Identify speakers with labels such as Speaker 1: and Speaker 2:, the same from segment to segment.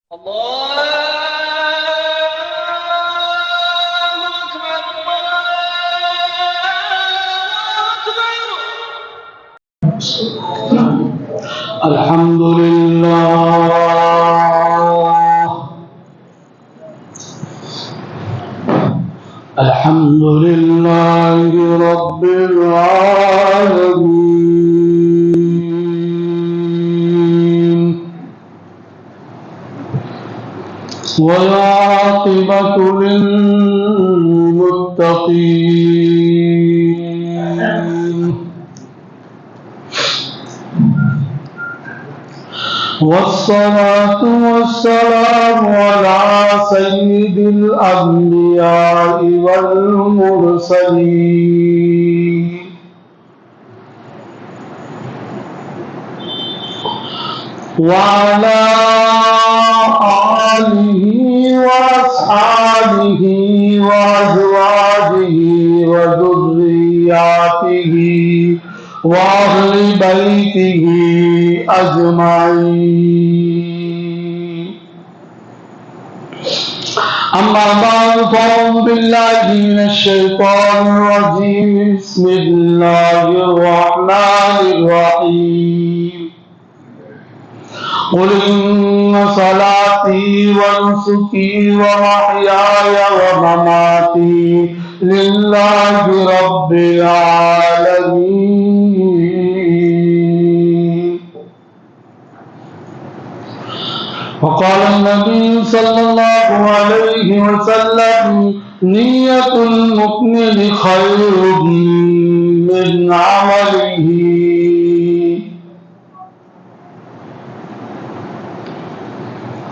Speaker 1: الحمد لله الحمد لله رب العالمين والعاقبة للمتقين والصلاة والسلام على سيد الأنبياء والمرسلين وعلى آله وأصحابه وأزواجه وذرياته وأهل بيته أجمعين. أما بعد فأعوذ بالله من الشيطان الرجيم. بسم الله الرحمن الرحيم. قل إن صلاتي ونسكي ومحياي ومماتي لله رب العالمين. وقال النبي صلى الله عليه وسلم نية المؤمن خير من عمله.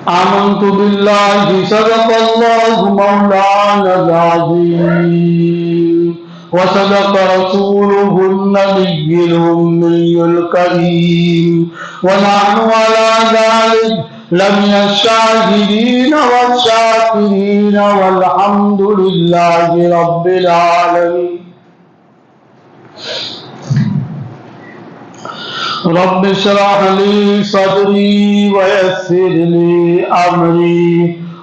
Speaker 1: آمنت بالله صدق الله مولانا العظيم وصدق رسوله النبي الأمي الكريم ونحن على ذلك لمن الشاهدين والشاكرين والحمد لله رب العالمين. رب اشرح لي صدري ويسر لي أمري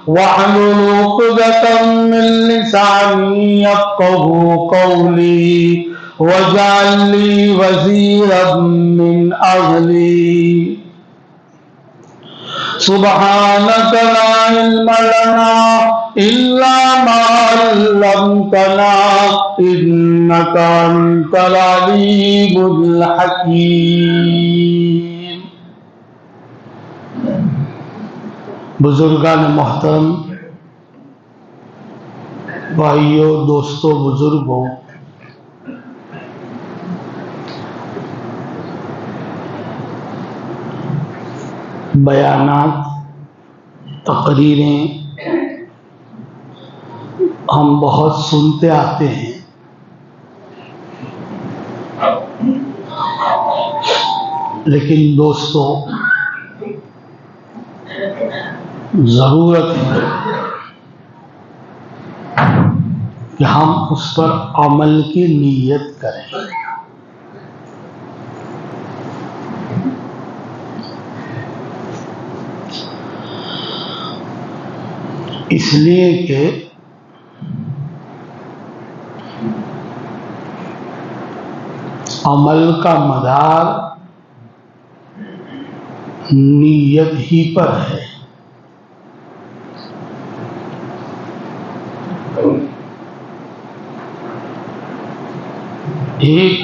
Speaker 1: واحلل عقدة من لساني يفقهوا قولي واجعل لي وزيرا من أهلي. سبحانك لا علم لنا إلا ما علمتنا إنك أنت العليم الحكيم. بزرگان محترم، بھائیوں، دوستوں، بزرگوں، بیانات، تقریریں ہم بہت سنتے آتے ہیں، لیکن دوستوں ضرورت ہے کہ ہم اس پر عمل کی نیت کریں. اس لیے کہ عمل کا مدار نیت ہی پر ہے. ایک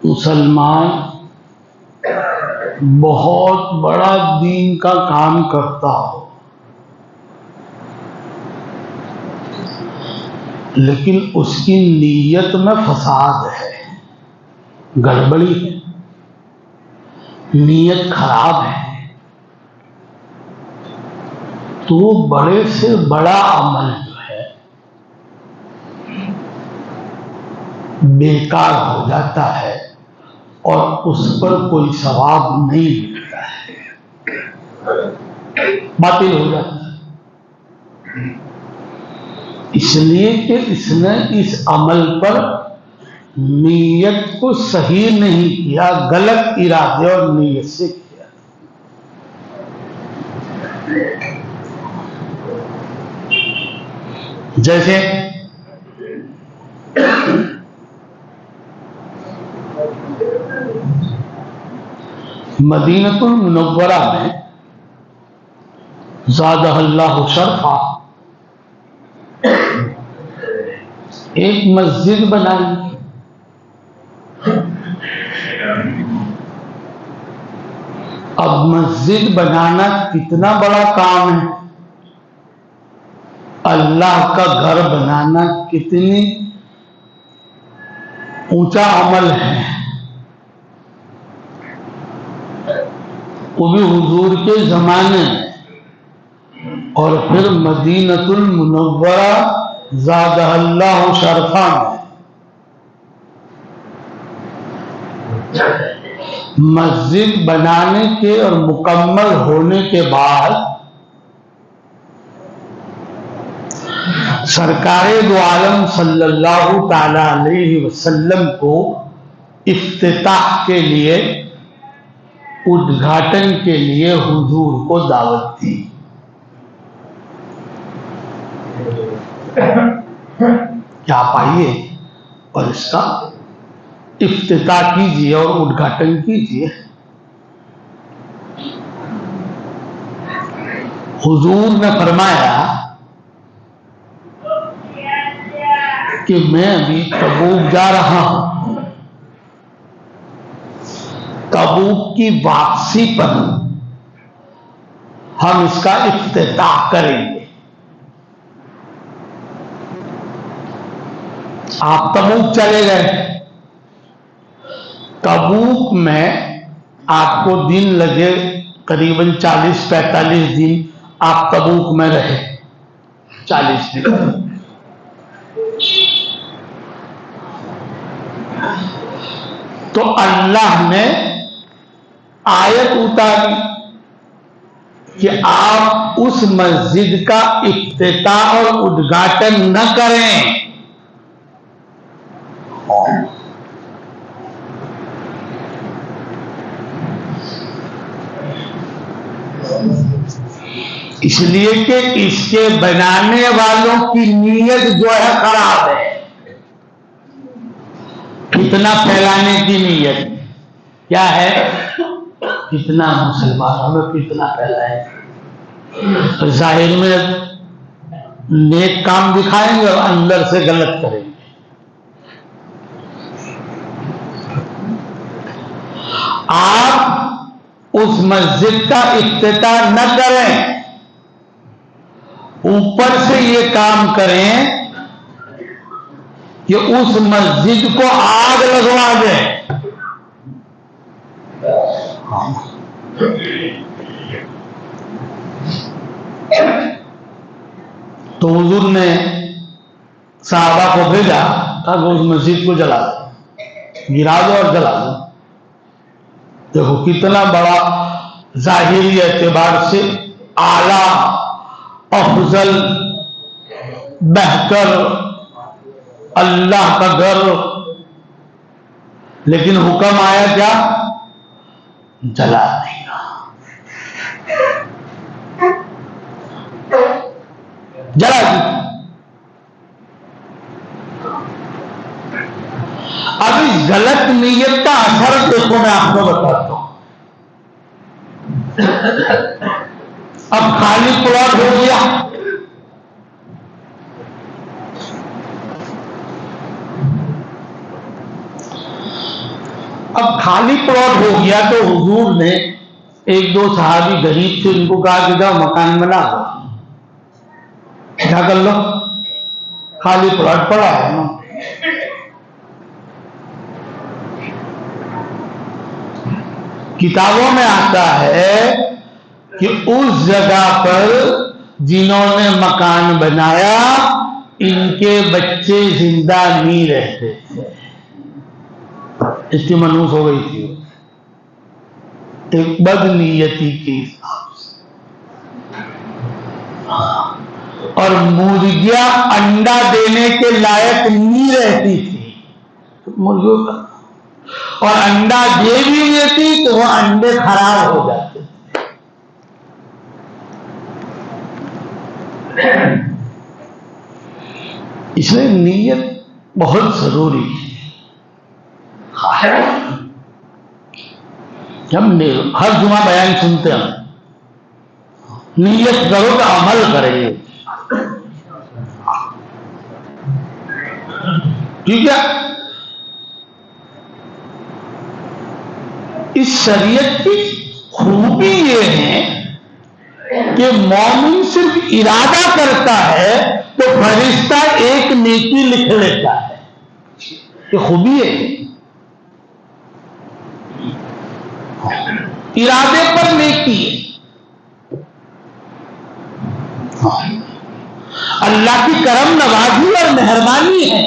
Speaker 1: مسلمان بہت بڑا دین کا کام کرتا ہو لیکن اس کی نیت میں فساد ہے، گڑبڑی ہے، نیت خراب ہے، تو وہ بڑے سے بڑا عمل جو ہے بیکار ہو جاتا ہے اور اس پر کوئی ثواب نہیں ملتا ہے، باطل ہو جاتا ہے. اس لیے کہ اس نے اس عمل پر نیت کو صحیح نہیں کیا، غلط ارادے اور نیت سے کیا. جیسے مدینہ المنورہ میں زادہ اللہ شرفا ایک مسجد بنائی. اب مسجد بنانا کتنا بڑا کام ہے، اللہ کا گھر بنانا کتنی اونچا عمل ہے. وہ بھی حضور کے زمانے میں، اور پھر مدینہ المنورہ زادہ اللہ شرفا میں مسجد بنانے کے اور مکمل ہونے کے بعد سرکار دو عالم صلی اللہ تعالی علیہ وسلم کو افتتاح کے لیے، ادگھاٹن کے لیے حضور کو دعوت دی کہ آپ آئیے اور اس کا افتتاح کیجیے اور ادگھاٹن کیجیے. حضور نے فرمایا کہ میں ابھی تبوک جا رہا ہوں، تبوک کی واپسی پر ہم اس کا افتتاح کریں گے. آپ تبوک چلے گئے، تبوک میں آپ کو دن لگے قریباً 40-45 دن آپ تبوک میں رہے. 40 دن. تو اللہ نے آیت اتاری کہ آپ اس مسجد کا افتتاح اور ادگھاٹن نہ کریں. اس لیے کہ اس کے بنانے والوں کی نیت جو ہے خراب ہے. فتنہ پھیلانے کی نیت کیا ہے؟ کتنا مسلمانوں میں فتنہ پھیلائے، ظاہر میں نیک کام دکھائیں گے اور اندر سے غلط کریں گے. آپ اس مسجد کا افتتاح نہ کریں، اوپر سے یہ کام کریں کہ اس مسجد کو آگ لگوا دیں. تو حضور نے صحابہ کو بھیجا، کہا کہ اس مسجد کو جلا دو، گرا دو اور جلا دو. دیکھو کتنا بڑا ظاہری اعتبار سے اعلیٰ، افضل، بہتر اللہ کا گھر، لیکن حکم آیا کیا؟ جلا دیں گا. جلا دی. اب اس غلط نیت کا اثر دیکھو، میں آپ کو بتاتا ہوں. اب خالی پلاٹ ہو گیا، اب خالی پلاٹ ہو گیا تو حضور نے ایک دو صحابی غریب تھے، ان کو کہا کہ جاؤ مکان بنا دو. کیا کر لو، خالی پلاٹ پڑا ہے نا. کتابوں میں آتا ہے کہ اس جگہ پر جنہوں نے مکان بنایا ان کے بچے زندہ نہیں رہتے تھے، اس کی منحوس ہو گئی تھی ایک بد نیتی کے حساب سے. اور مرغیاں انڈا دینے کے لائق نہیں رہتی تھی مرغیوں کا، اور انڈا دے بھی دیتی تو وہ انڈے خراب ہو جاتے. اس لیے نیت بہت ضروری ہے. ہم ہر جمعہ بیان سنتے ہیں، نیت کرو تو عمل کریں گے. ٹھیک ہے؟ اس شریعت کی خوبی یہ ہے کہ مومن صرف ارادہ کرتا ہے تو فرشتہ ایک نیکی لکھ لیتا ہے. یہ خوبی ہے. ارادے پر نیکی ہے. اللہ کی کرم نوازی اور مہربانی ہے.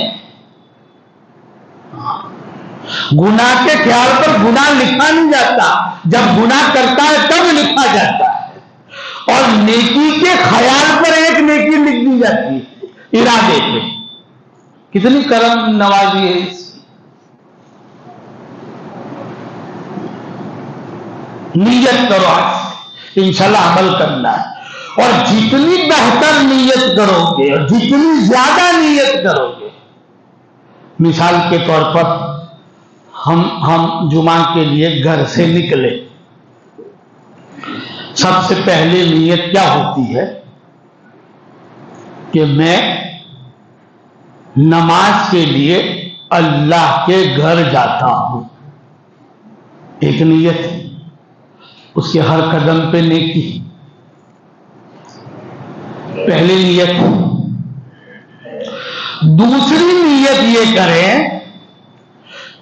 Speaker 1: گناہ کے خیال پر گناہ لکھا نہیں جاتا، جب گناہ کرتا ہے تب لکھا جاتا ہے. اور نیکی کے خیال پر ایک نیکی لکھ دی جاتی ہے ارادے پہ. کتنی کرم نوازی ہے اس کی. نیت کرو، آج انشاءاللہ عمل کرنا ہے. اور جتنی بہتر نیت کرو گے اور جتنی زیادہ نیت کرو گے، مثال کے طور پر ہم جمعہ کے لیے گھر سے نکلے، سب سے پہلے نیت کیا ہوتی ہے کہ میں نماز کے لیے اللہ کے گھر جاتا ہوں. ایک نیت، اس کے ہر قدم پہ نیکی. پہلی نیت. دوسری نیت یہ کریں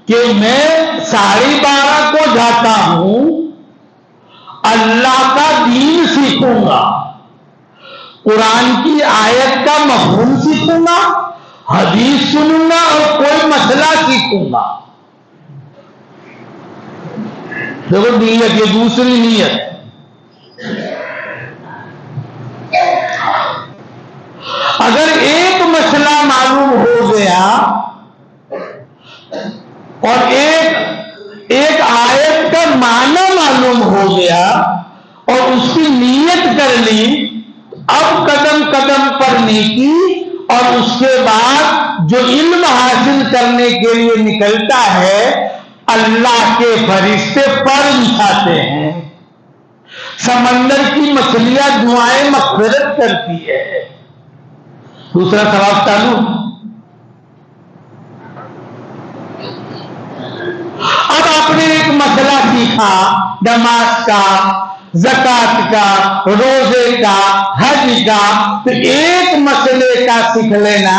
Speaker 1: کہ میں 12:30 کو جاتا ہوں، اللہ کا دین سیکھوں گا، قرآن کی آیت کا مفہوم سیکھوں گا، حدیث سنوں گا اور کوئی مسئلہ سیکھوں گا. دیکھو نیت، یہ دوسری نیت. اگر ایک مسئلہ معلوم ہو گیا اور ایک آیت کا معنی معلوم ہو گیا اور اس کی نیت کر لی، اب قدم قدم پر نیکی. اور اس کے بعد جو علم حاصل کرنے کے لیے نکلتا ہے، اللہ کے فرشتے پر بچھاتے ہیں، سمندر کی مچھلیاں دعائیں مغفرت کرتی ہے. دوسرا ثواب چالو. اب آپ نے ایک مسئلہ سیکھا، نماز کا، زکات کا، روزے کا، حج کا، تو ایک مسئلے کا سیکھ لینا.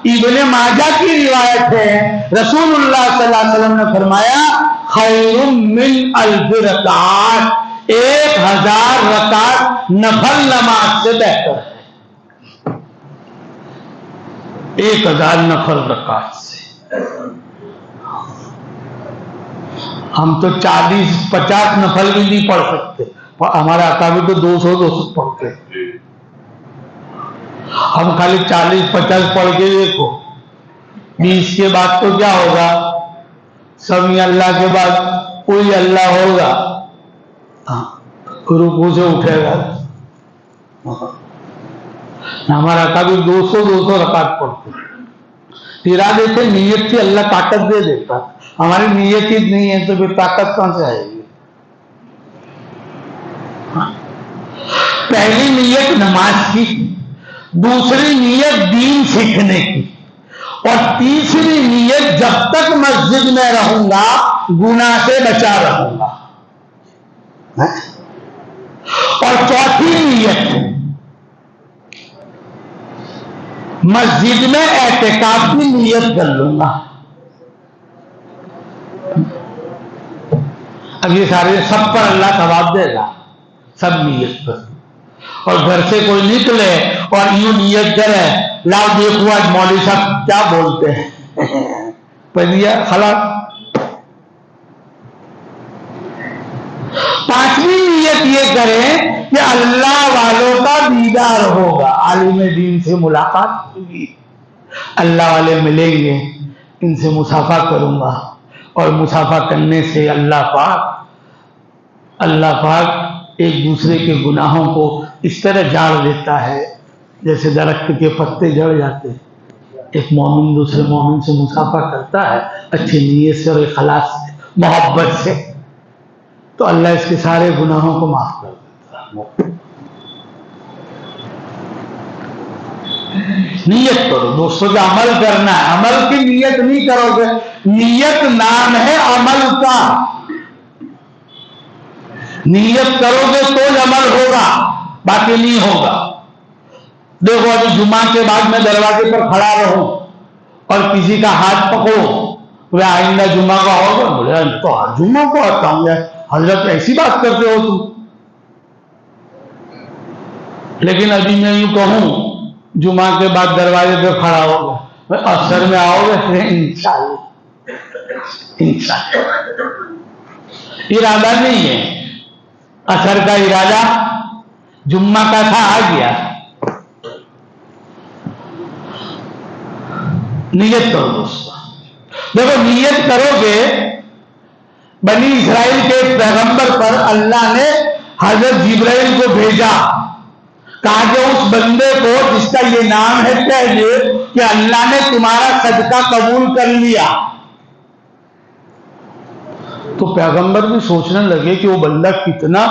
Speaker 1: ابن ماجہ کی روایت ہے، رسول اللہ صلی اللہ علیہ وسلم نے فرمایا خیر من 1000 رکعات، 1000 رکعت نفل نماز سے بہتر ہے. 1000 نفل رکعت سے. ہم تو 40-50 نفل بھی نہیں پڑھ سکتے، ہمارا آقا بھی تو 200 پڑھتے. ہم خالی 40-50 پڑھ کے دیکھو، 20 کے بعد تو کیا ہوگا؟ سمیع اللہ کے بعد کوئی اللہ ہوگا، رکوع سے اٹھے گا. ہمارا آقا بھی 200 رکعت پڑھتے. ارادے سے نیت سے اللہ طاقت دے دیتا. ہماری نیت ہی نہیں ہے تو پھر طاقت کہاں سے آئے گی؟ پہلی نیت نماز کی، دوسری نیت دین سیکھنے کی، اور تیسری نیت جب تک مسجد میں رہوں گا گناہ سے بچا رہوں گا. اور چوتھی نیت مسجد میں اعتکاف کی نیت کر لوں گا. اب یہ سارے سب پر اللہ ثواب دے گا، سب نیت پر. اور گھر سے کوئی نکلے اور یوں نیت کرے، لاؤ دیکھو آج مولوی صاحب کیا بولتے ہیں، پڑھیا خلاص. پانچویں نیت یہ کریں کہ اللہ والوں کا دیدار ہوگا، عالم دین سے ملاقات ہوگی، اللہ والے ملیں گے، ان سے مصافحہ کروں گا. اور مصافحہ کرنے سے اللہ پاک ایک دوسرے کے گناہوں کو اس طرح جاڑ دیتا ہے جیسے درخت کے پتے جھڑ جاتے، ایک مومن دوسرے مومن سے مصافحہ کرتا ہے اچھی نیت سے اور اخلاص سے، محبت سے، تو اللہ اس کے سارے گناہوں کو معاف کر دیتا ہے۔ نیت کرو دوستوں، جو عمل کرنا ہے، عمل کی نیت نہیں کرو گے، نیت نام ہے عمل کا، نیت کرو گے تو عمل ہوگا، باقی نہیں ہوگا۔ دیکھو ابھی جمعہ کے بعد میں دروازے پر کھڑا رہوں اور کسی کا ہاتھ پکڑو، وہ آئندہ جمعہ کا ہوگا، بولے تو جمعہ کو آتا ہوں یار، حضرت ایسی بات کرتے ہو تم۔ لیکن ابھی میں یوں کہوں جمعہ کے بعد دروازے پہ کھڑا ہوگا، اثر میں آؤ گے، انشاءاللہ انشاءاللہ۔ ارادہ نہیں ہے، اثر کا ارادہ جمعہ کا تھا، آ گیا۔ نیت کرو دوستو، دیکھو نیت کرو گے۔ بنی اسرائیل کے پیغمبر پر اللہ نے حضرت جبرائیل کو بھیجا، کہا کہ اس بندے کو جس کا یہ نام ہے کہہ دے کہ اللہ نے تمہارا صدقہ قبول کر لیا۔ تو پیغمبر بھی سوچنے لگے کہ وہ بندہ کتنا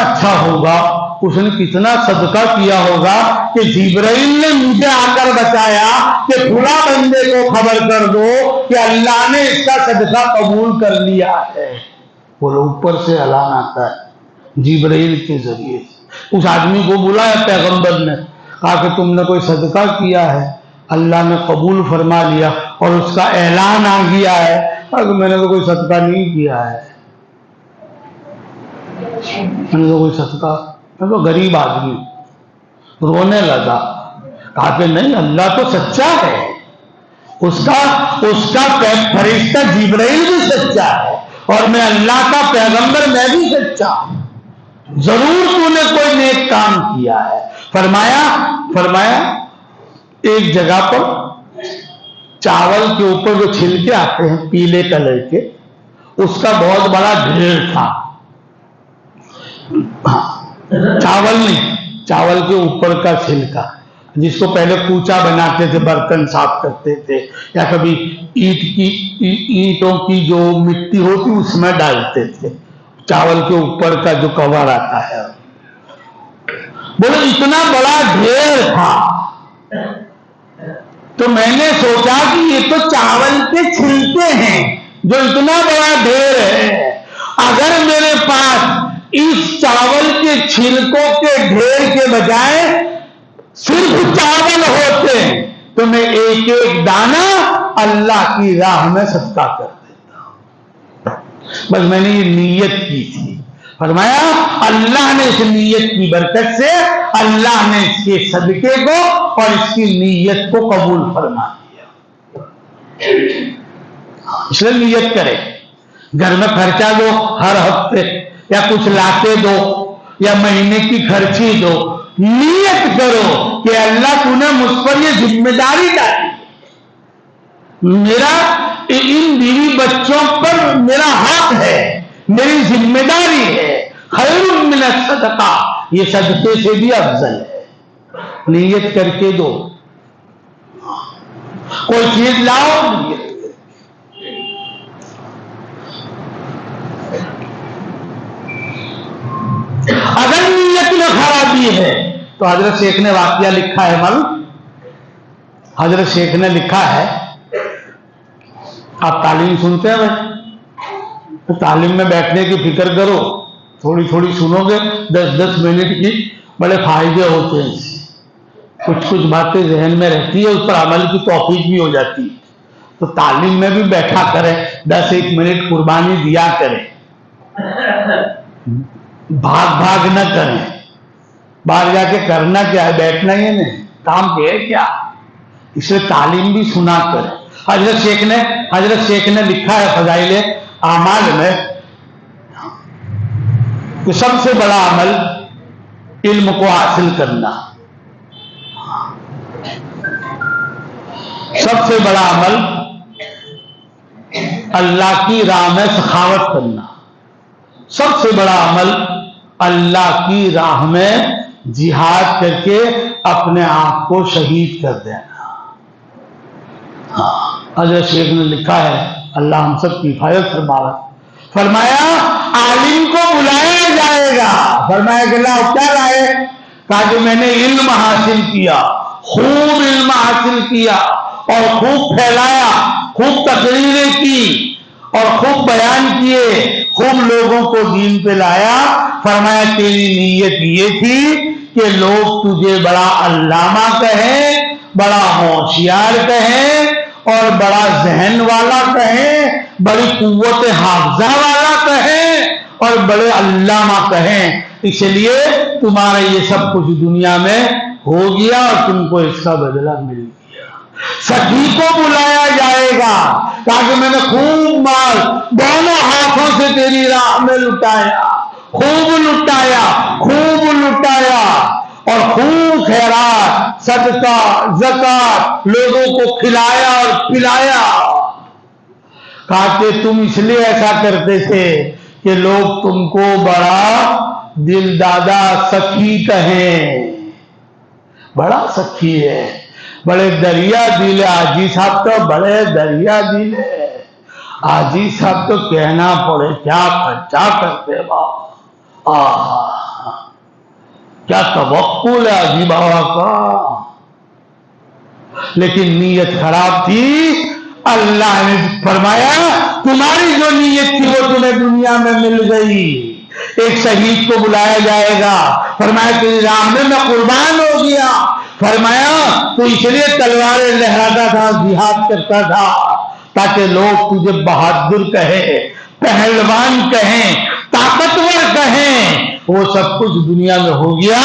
Speaker 1: اچھا ہوگا، اس نے کتنا صدقہ کیا ہوگا کہ جبرائیل نے مجھے آ کر بتایا کہ فلاں بندے کو خبر کر دو کہ اللہ نے اس کا صدقہ قبول کر لیا ہے۔ وہ اوپر سے اعلان آتا ہے جبرائیل کے ذریعے سے۔ اس آدمی کو بلایا پیغمبر نے، کہا کہ تم نے کوئی صدقہ کیا ہے، اللہ نے قبول فرما لیا، اور اس کا اعلان آ گیا ہے۔ کہا کہ میں نے تو کوئی صدقہ نہیں کیا ہے، میں نے تو کوئی صدقہ، میں تو غریب آدمی۔ رونے لگا، کہا کہ نہیں، اللہ تو سچا ہے، اس کا فرشتہ جبرائیل بھی سچا ہے، اور میں اللہ کا پیغمبر، میں بھی سچا ہوں، ضرور تو نے کوئی نیک کام کیا ہے۔ فرمایا ایک جگہ پر چاول کے اوپر جو چھلکے آتے ہیں پیلے کلر کے، اس کا بہت بڑا ڈھیر تھا۔ چاول نہیں، چاول کے اوپر کا چھلکا، جس کو پہلے کوچا بناتے تھے، برتن صاف کرتے تھے، یا کبھی اینٹوں کی جو مٹی ہوتی اس میں ڈالتے تھے، چاول کے اوپر کا جو کور آتا ہے۔ بولے اتنا بڑا ڈھیر تھا، تو میں نے سوچا کہ یہ تو چاول کے چھلکے ہیں جو اتنا بڑا ڈھیر ہے، اگر میرے پاس اس چاول کے چھلکوں کے ڈھیر کے بجائے صرف چاول ہوتے تو میں ایک ایک دانہ اللہ کی راہ میں صدقہ کر دیتا ہوں۔ بس میں نے یہ نیت کی تھی۔ فرمایا اللہ نے اس نیت کی برکت سے اللہ نے اس کے صدقے کو اور اس کی نیت کو قبول فرما دیا۔ اس لیے نیت کرے، گھر میں خرچہ دو ہر ہفتے، یا کچھ لاتے دو، یا مہینے کی خرچی دو، نیت کرو کہ اللہ تو نے مجھ پر یہ ذمہ داری ڈالی، میرا ان بیوی بچوں پر میرا حق ہے، میری ذمہ داری ہے، خیر من الصدقہ، یہ صدقے سے بھی افضل ہے۔ نیت کر کے دو، کوئی چیز لاؤ، اگر نیت میں خرابی ہے تو حضرت شیخ نے واقعہ لکھا ہے، حضرت شیخ نے لکھا ہے، آپ تعلیم سنتے ہیں بھائی، تو تعلیم میں بیٹھنے کی فکر کرو، تھوڑی تھوڑی سنو گے، 10-10 منٹ کی، بڑے فائدے ہوتے ہیں، کچھ باتیں ذہن میں رہتی ہے، اس پر عمل کی توفیق بھی ہو جاتی ہے۔ تو تعلیم میں بھی بیٹھا کریں، 10-1 منٹ قربانی دیا کریں، بھاگ نہ کریں، باہر جا کے کرنا کیا ہے، بیٹھنا ہی نہیں، کام کیا ہے کیا، اس لیے تعلیم بھی سنا کریں۔ حضرت شیخ نے لکھا ہے فضائل اعمال میں کہ سب سے بڑا عمل علم کو حاصل کرنا، سب سے بڑا عمل اللہ کی راہ میں سخاوت کرنا، سب سے بڑا عمل اللہ کی راہ میں جہاد کر کے اپنے آپ کو شہید کر دینا. حضرت شیخ نے لکھا ہے، اللہ ہم سب کی حفاظت فرمایا، فرمایا عالم کو بلایا جائے گا. فرمایا کہ اللہ کیا لائے؟ کہا کہ میں نے علم حاصل کیا، خوب علم حاصل کیا اور خوب پھیلایا، خوب تقریریں کی اور خوب بیان کیے، خوب لوگوں کو دین پہ لایا. فرمایا تیری نیت یہ تھی کہ لوگ تجھے بڑا علامہ کہیں، بڑا ہوشیار کہیں اور بڑا ذہن والا کہیں، بڑی قوت حافظہ والا کہیں اور بڑے علامہ کہیں. اس لیے تمہارا یہ سب کچھ دنیا میں ہو گیا اور تم کو اس کا بدلہ مل گیا. سخی کو بلایا جائے گا تاکہ میں نے خوب مال دونوں ہاتھوں سے تیری راہ میں لٹایا، خوب لٹایا، خوب لٹایا اور خوب خیرات، صدقہ، زکات لوگوں کو کھلایا اور پلایا. کہا کہ تم اس لیے ایسا کرتے تھے کہ لوگ تم کو بڑا دل دادا سخی کہیں، بڑا سخی ہے، بڑے دریا دل ہے. حاجی صاحب تو بڑے دریا دل ہے. حاجی صاحب تو کہنا پڑے کیا خرچہ کرتے بابا، کیا توقل ہے حاجی بابا کا. لیکن نیت خراب تھی. اللہ نے فرمایا تمہاری جو نیت تھی وہ تمہیں دنیا میں مل گئی. ایک شہید کو بلایا جائے گا، فرمایا تیری راہ میں قربان ہو گیا. فرمایا تو اس لیے تلواریں لہراتا تھا، جہاد کرتا تھا تاکہ لوگ تجھے بہادر کہیں، پہلوان کہیں، طاقتور کہیں. وہ سب کچھ دنیا میں ہو گیا.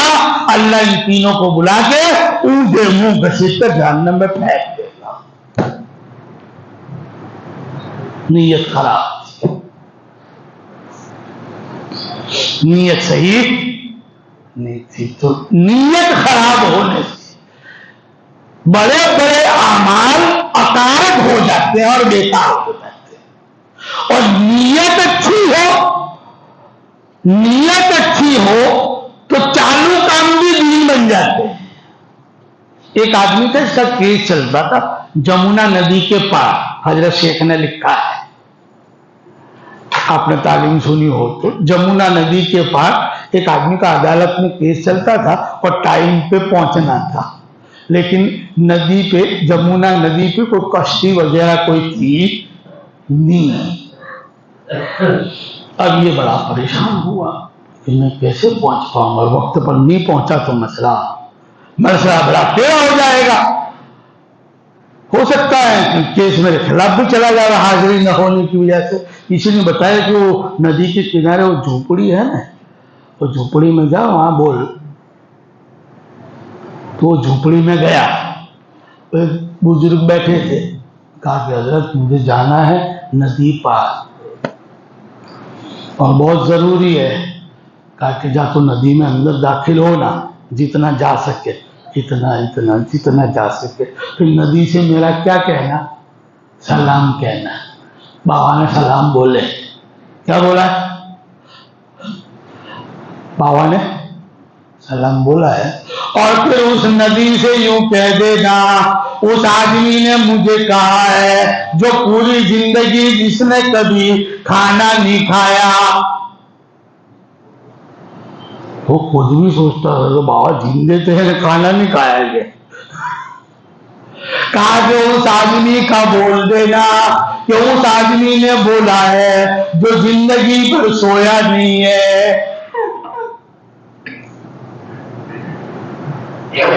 Speaker 1: اللہ ان تینوں کو بلا کے اونھے منہ گھسیٹ کر جہنم میں پھینک دے گا. نیت خراب، نیت صحیح نہیں تھی. تو نیت خراب ہونے سے بڑے بڑے اعمال اکارت ہو جاتے ہیں اور بیکار ہو جاتے ہیں. اور نیت اچھی ہو، نیت اچھی ہو تو چالو کام بھی دین بن جاتے ہیں. ایک آدمی تھا، اس کا کیس چلتا تھا جمنا ندی کے پار. حضرت شیخ نے لکھا ہے، آپ نے تعلیم سنی ہو تو، جمنا ندی کے پار ایک آدمی کا عدالت میں کیس چلتا تھا اور ٹائم پہ پہنچنا تھا، لیکن ندی پہ، جمنا ندی پہ کوئی کشتی وغیرہ کوئی تھی نہیں. اب یہ بڑا پریشان ہوا کہ میں کیسے پہنچ پاؤں گا، وقت پر نہیں پہنچا تو مسئلہ بڑا ٹیڑھا ہو جائے گا. ہو سکتا ہے کیس میرے خلاف بھی چلا جائے گا حاضری نہ ہونے کی وجہ سے. کسی نے بتایا کہ وہ ندی کے کنارے وہ جھوپڑی ہے نا، وہ جھوپڑی میں جا، وہاں بول. تو وہ جھوپڑی میں گیا، بزرگ بیٹھے تھے. کہا کہ حضرت مجھے جانا ہے ندی پار اور بہت ضروری ہے. کہا کہ جا تو ندی میں اندر داخل ہونا، جتنا جا سکے، جتنا جا سکے. پھر ندی سے میرا کیا کہنا؟ سلام کہنا. بابا نے سلام بولے. کیا بولا؟ بابا نے سلام بولا ہے. اور پھر اس ندی سے یوں کہہ دینا، اس آدمی نے مجھے کہا ہے جو پوری زندگی جس نے کبھی کھانا نہیں کھایا. وہ خود بھی سوچتا ہے بابا زندے تھے کھانا نہیں کھایا گیا. کہا کہ اس آدمی کا بول دینا کہ اس آدمی نے بولا ہے جو زندگی پر سویا نہیں ہے.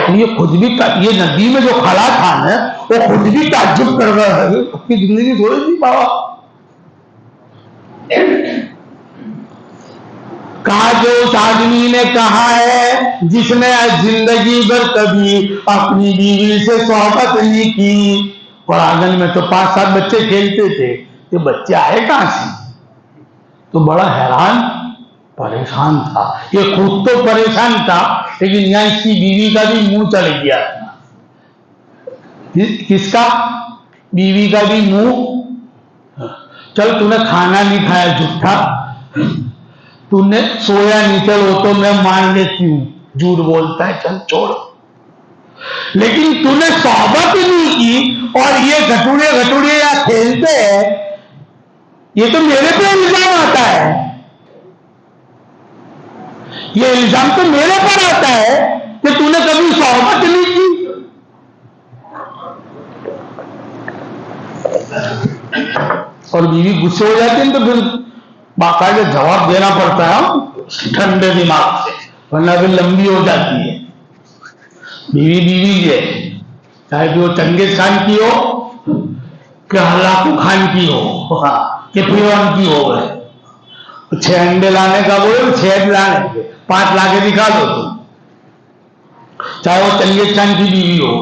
Speaker 1: یہ خود بھی، یہ ندی میں جو کھڑا تھا نا وہ خود بھی تعجب کر رہا ہے اس کی زندگی سوئی تھی بابا. کہا جو اس آدمی نے کہا ہے جس نے زندگی بھر کبھی اپنی بیوی سے صحبت نہیں کی. اور آنگن میں تو 5-7 بچے کھیلتے تھے، یہ بچے آئے کہاں سے؟ تو بڑا حیران پریشان تھا. یہ خود تو پریشان تھا لیکن یہاں اس کی بیوی کا بھی منہ چڑھ گیا. کس کا؟ بیوی کا بھی منہ. چل تو نے کھانا نہیں کھایا جھوٹا، تو نے سویا نہیں، چلو تو میں مان لیتی ہوں جھوٹ بولتا ہے چل چھوڑ. لیکن تو نے صحبت نہیں کی اور یہ گھٹوڑے یا کھیلتے ہیں, یہ تو میرے پہ الزام آتا ہے, یہ الزام تو میرے پر آتا ہے کہ تو نے کبھی صحبت نہیں کی. اور بیوی غصے ہو جاتی ہے تو پھر باقاعدہ جواب دینا پڑتا ہے ٹھنڈے دماغ سے, ورنہ پھر لمبی ہو جاتی ہے. بیوی ہے, چاہے کہ وہ چنگیز خان کی ہو کہ ہلاکو خان کی ہو کہ پیون کی ہو گئے, 6 انڈے لانے کا بولے 6 لانے کے 5 لا کے دکھا دو تم, چاہے وہ چنگیز خان کی بیوی ہو.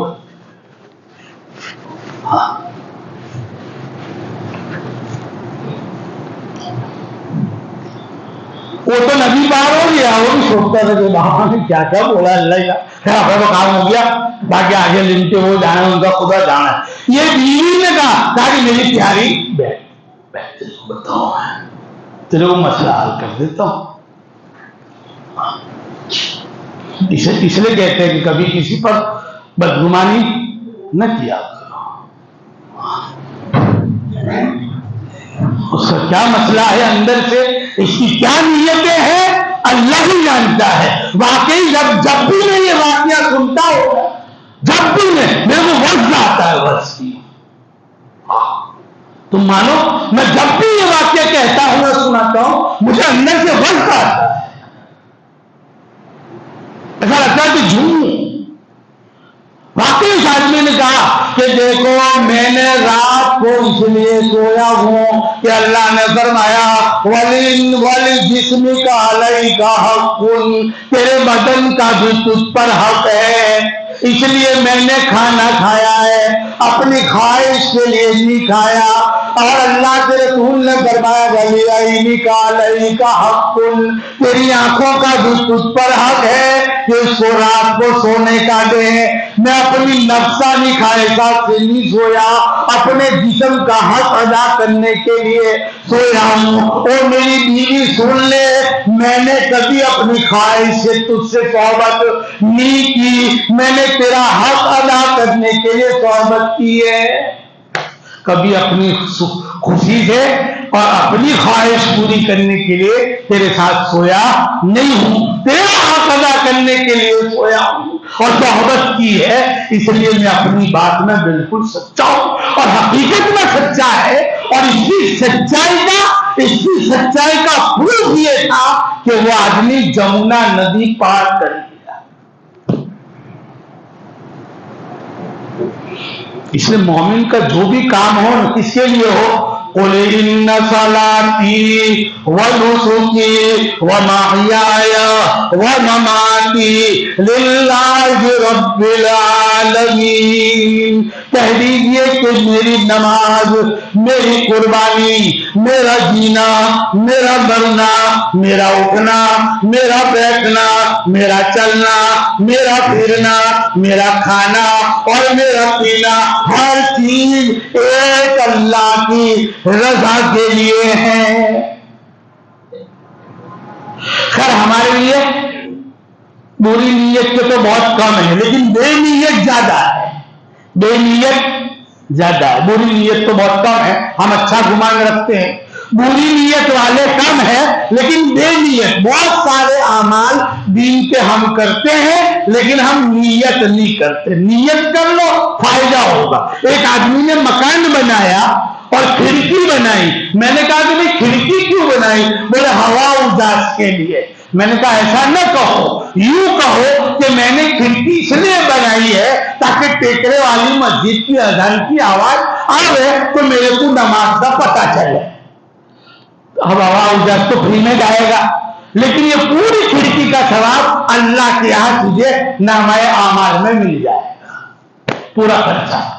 Speaker 1: وہ تو نبی پار ہو گیا, وہ بھی سوچتا تھا کہ وہاں نے کیا کیا بولا, اللہ کا خیر کام ہو گیا, باقی آگے لنٹے وہ جانا ان کا خدا جانا ہے. یہ بیوی نے کہا کہ میری پیاری بیٹھ بتاؤ تیرے کو مسئلہ حل کر دیتا ہوں. اس لیے کہتے ہیں کہ کبھی کسی پر بدگمانی نہ کیا کرو, اس کا کیا مسئلہ ہے اندر سے, اس کی کیا نیتیں ہیں, اللہ ہی جانتا ہے. واقعی جب بھی میں یہ واقعہ سنتا ہوں, جب بھی میرے کو وزن آتا ہے وزن کی. تم مانو میں جب بھی یہ واقعہ کہتا ہوں یا سناتا ہوں مجھے اندر سے وزن آتا ہے, ایسا لگتا ہے کہ جھوم. واقعی اس آدمی نے کہا کہ دیکھو میں نے رات کو اس لیے سویا ہوں کہ اللہ نے فرمایا وَلِجِسْمِكَ عَلَيْكَ حَقٌّ, تیرے بدن کا بھی تجھ پر حق ہے, اس لیے میں نے کھانا کھایا ہے, اپنی خواہش کے لیے نہیں کھایا. اور اللہ کے رسول نے فرمایا وَلِعَيْنِكَ عَلَيْكَ حَقٌّ, تیری آنکھوں کا بھی تجھ پر حق ہے کہ اس کو رات کو سونے کا دے. میں اپنی نفسانی خواہشات سے نہیں سویا, اپنے جسم کا حق ادا کرنے کے لیے سویا ہوں. اور میری بیوی سن لے, میں نے کبھی اپنی خواہش سے تجھ سے صحبت نہیں کی, میں نے تیرا حق ادا کرنے کے لیے صحبت کی ہے. کبھی اپنی خوشی سے اور اپنی خواہش پوری کرنے کے لیے تیرے ساتھ سویا نہیں ہوں, تیرا حق ادا کرنے کے لیے سویا ہوں اور صحبت کی ہے. اس لیے میں اپنی بات میں بالکل سچا ہوں, اور حقیقت میں سچا ہے. اور اس کی سچائی کا پروف یہ تھا کہ وہ آدمی جمنا ندی پار کر گیا. اس لیے مومن کا جو بھی کام ہو کس کے لیے ہو, قُلْ إِنَّ صَلَاتِي وَنُسُكِي وَمَحْيَايَ وَمَمَاتِي لِلَّهِ رَبِّ الْعَالَمِينَ, کہہ دیجئے کہ میری نماز, میری قربانی, میرا جینا, میرا مرنا, میرا اٹھنا, میرا بیٹھنا, میرا چلنا, میرا پھرنا, میرا کھانا اور میرا پینا, ہر چیز ایک اللہ کی رضا کے لیے ہے. خیر ہمارے لیے بری نیت کے تو بہت کم ہے, لیکن بے نیت زیادہ ہے. بے نیت زیادہ ہے, بری نیت تو بہت کم ہے. ہم اچھا گمان رکھتے ہیں, بری نیت والے کم ہے, لیکن بے نیت بہت سارے اعمال دین کے ہم کرتے ہیں لیکن ہم نیت نہیں کرتے. نیت کر لو فائدہ ہوگا. ایک آدمی نے مکان بنایا اور کھڑکی بنائی, میں نے کہا کہ بھائی کھڑکی کیوں بنائی, بولے ہوا اجاز کے لیے. میں نے کہا ایسا نہ کہو, یوں کہو کہ میں نے کھڑکی اس لیے بنائی ہے تاکہ ٹیکرے والی مسجد کی اذان کی آواز آئے تو میرے کو نماز کا پتہ چلے. اب ہوا اجاز تو فری میں جائے گا, لیکن یہ پوری کھڑکی کا ثواب اللہ کے یہاں تجھے نامہ اعمال میں مل جائے گا, پورا خرچہ.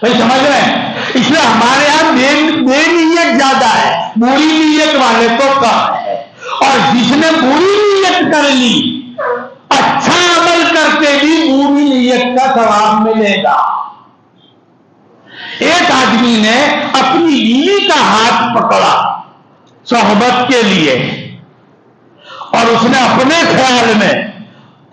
Speaker 1: بھائی سمجھ رہے ہیں؟ اس لیے ہمارے یہاں بے نیت زیادہ ہے, بری نیت والے تو کم ہے. اور جس نے بری نیت کر لی, اچھا عمل کرتے بھی بری نیت کا ثواب ملے گا. ایک آدمی نے اپنی بیوی کا ہاتھ پکڑا صحبت کے لیے, اور اس نے اپنے خیال میں